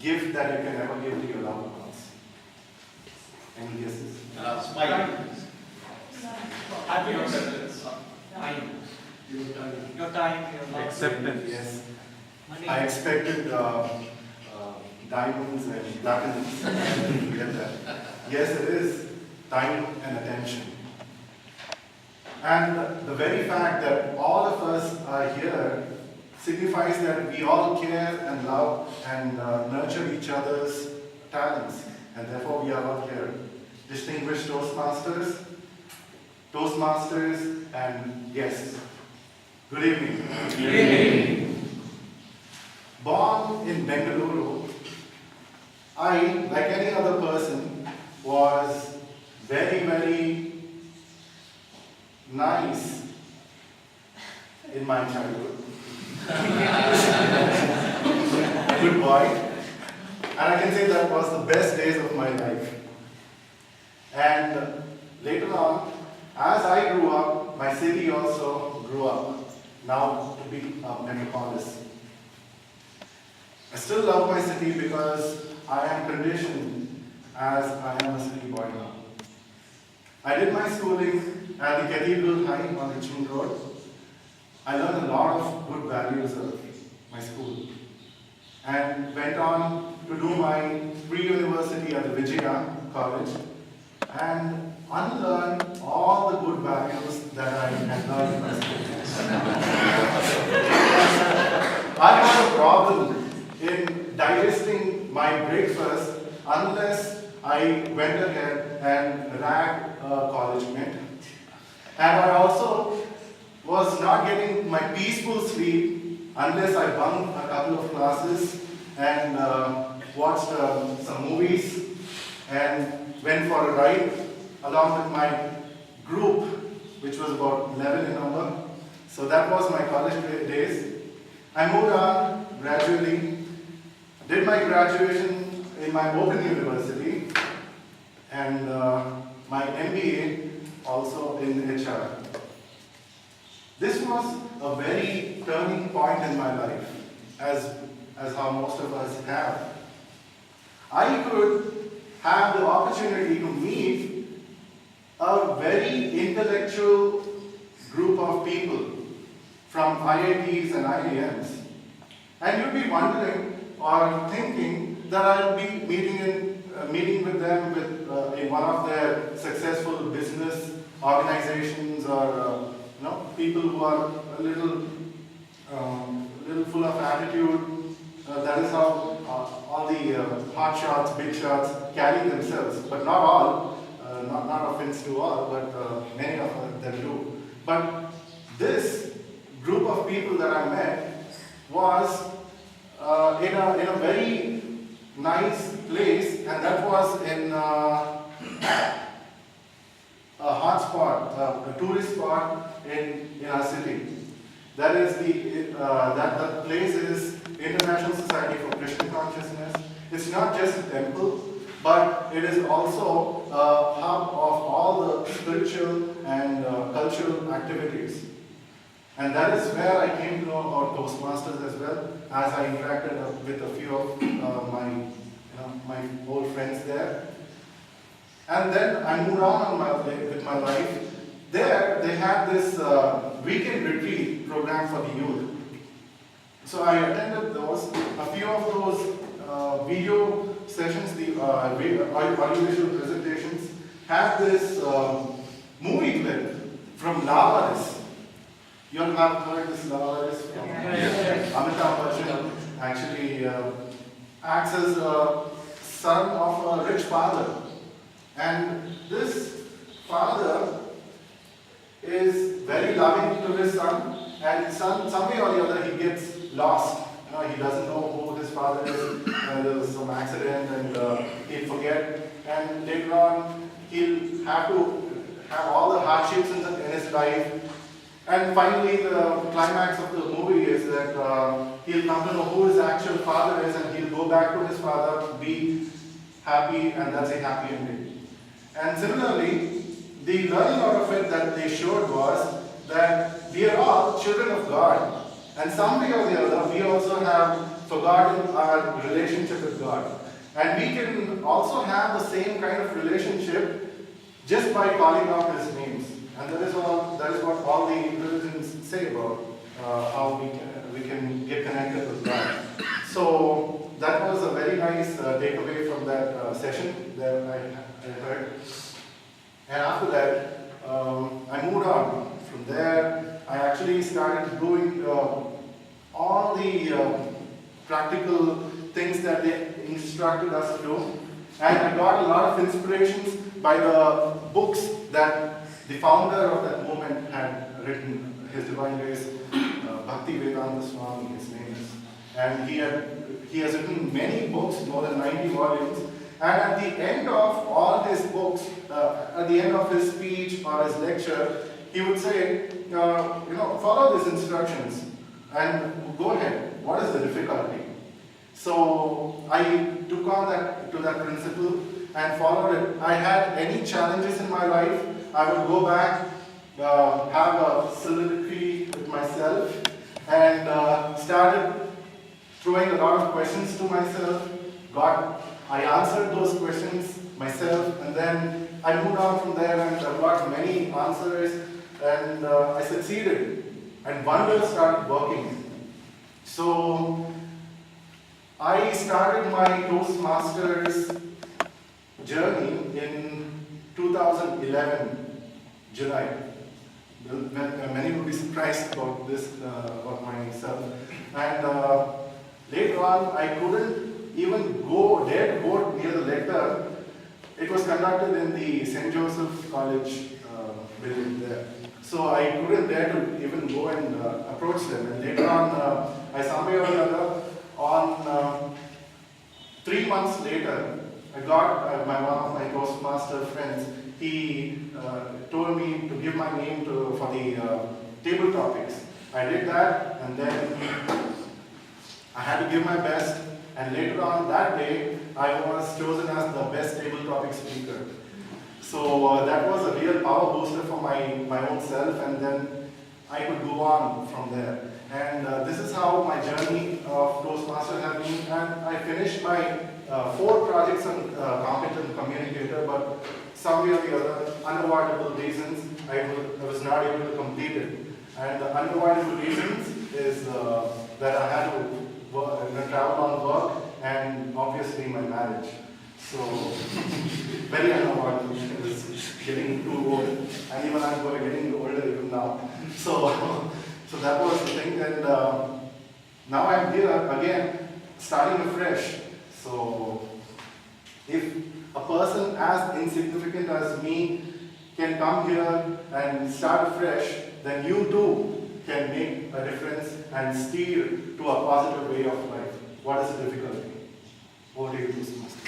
gift that you can ever give to your loved ones? Any guesses? Smile. Happiness. Time. Your time, your love. Acceptance. Yes. Money. I expected diamonds and platinums. Get that. Yes, it is time and attention. And the very fact that all of us are here signifies that we all care and love and nurture each other's talents, and therefore we are all here. Distinguished Toastmasters, and guests. Good evening. Good evening. Born in Bengaluru, I, like any other person, was very, very nice in my childhood. Good boy. And I can say that was the best days of my life. And later on, as I grew up, my city also grew up, now to be a metropolis. I still love my city because I am conditioned as I am a city boy now. I did my schooling at the Cathedral High on Richmond Road. I learned a lot of good values of my school and went on to do my pre-university at the Vijaya College and unlearn all the good values that I had learned in my school. I had a problem in digesting my breakfast unless I went ahead and ragged a college mate. And I also was not getting my peaceful sleep unless I bunked a couple of classes and watched some movies and went for a ride along with my group, which was about 11 in number. So that was my college days. I moved on gradually, did my graduation in my Open University and my MBA also in HR. This was a very turning point in my life, as how most of us have. I could have the opportunity to meet a very intellectual group of people from IITs and IIMs. And you'd be wondering or thinking that I'll be meeting with them in one of their successful business organizations or people who are a little full of attitude. That is how all the hot shots, big shots carry themselves. But not all, not offense to all, but many of them do. But this group of people that I met was in a very nice place, and that was in a hot spot, a tourist spot in our city. That is that place is International Society for Christian Consciousness. It's not just a temple, but it is also a hub of all the spiritual and cultural activities. And that is where I came to know about Toastmasters as well, as I interacted with a few of my old friends there. And then I moved on with my life. There, they had this weekend retreat program for the youth. So I attended those. A few of those video sessions, the audiovisual presentations, had this movie clip from Lavaris. You all have heard this Lavaris from Amitabh Bachchan actually acts as a son of a rich father. And this father is very loving to his son, and some way or the other he gets lost. He doesn't know who his father is, and there was some accident and he'll forget, and later on he'll have to have all the hardships in his life. And finally the climax of the movie is that he'll come to know who his actual father is, and he'll go back to his father, be happy, and that's a happy ending. And similarly, the learning out of it that they showed was that we are all children of God, And some way or the other, we also have forgotten our relationship with God. And we can also have the same kind of relationship just by calling out His names. And that is what all the religions say about how we can get connected with God. So that was a very nice takeaway from that session that I heard. And after that, I moved on. From there, I actually started doing all the practical things that they instructed us to do. And I got a lot of inspirations by the books that the founder of that movement had written. His Divine Grace, Bhakti Vedanta Swami, his name is. And he has written many books, more than 90 volumes. And at the end of all his books, at the end of his speech or his lecture, he would say, follow these instructions and go ahead. What is the difficulty? So I took on that principle and followed it. I had any challenges in my life, I would go back, have a soliloquy with myself, and started throwing a lot of questions to myself. I answered those questions myself, and then I moved on from there, and I got many answers, and I succeeded, and wonders started working. So I started my Toastmasters journey in 2011, July. Many will be surprised about this, about myself. And later on, I couldn't even dare to go near the lecture. It was conducted in the St. Joseph's College building there. So I couldn't dare to even go and approach them. And later on, I somehow or another, on 3 months later, I got one of my Toastmaster friends. He told me to give my name for the table topics. I did that, and then I had to give my best. And later on that day, I was chosen as the best table topic speaker. So that was a real power booster for my own self, and then I could go on from there. And this is how my journey of Toastmaster has been. And I finished my 4 projects on competent communicator, but some way or the other, unavoidable reasons, I was not able to complete it. And the unavoidable reasons is that I had to travel on work, and obviously my marriage. So, very unavoidable because getting too old, and even I'm getting older even now. So that was the thing, and now I'm here again, starting afresh. So, if a person as insignificant as me can come here and start afresh, then you too can make a difference and steer to a positive way of life. What is the difficulty? Over to you, Mr. Master.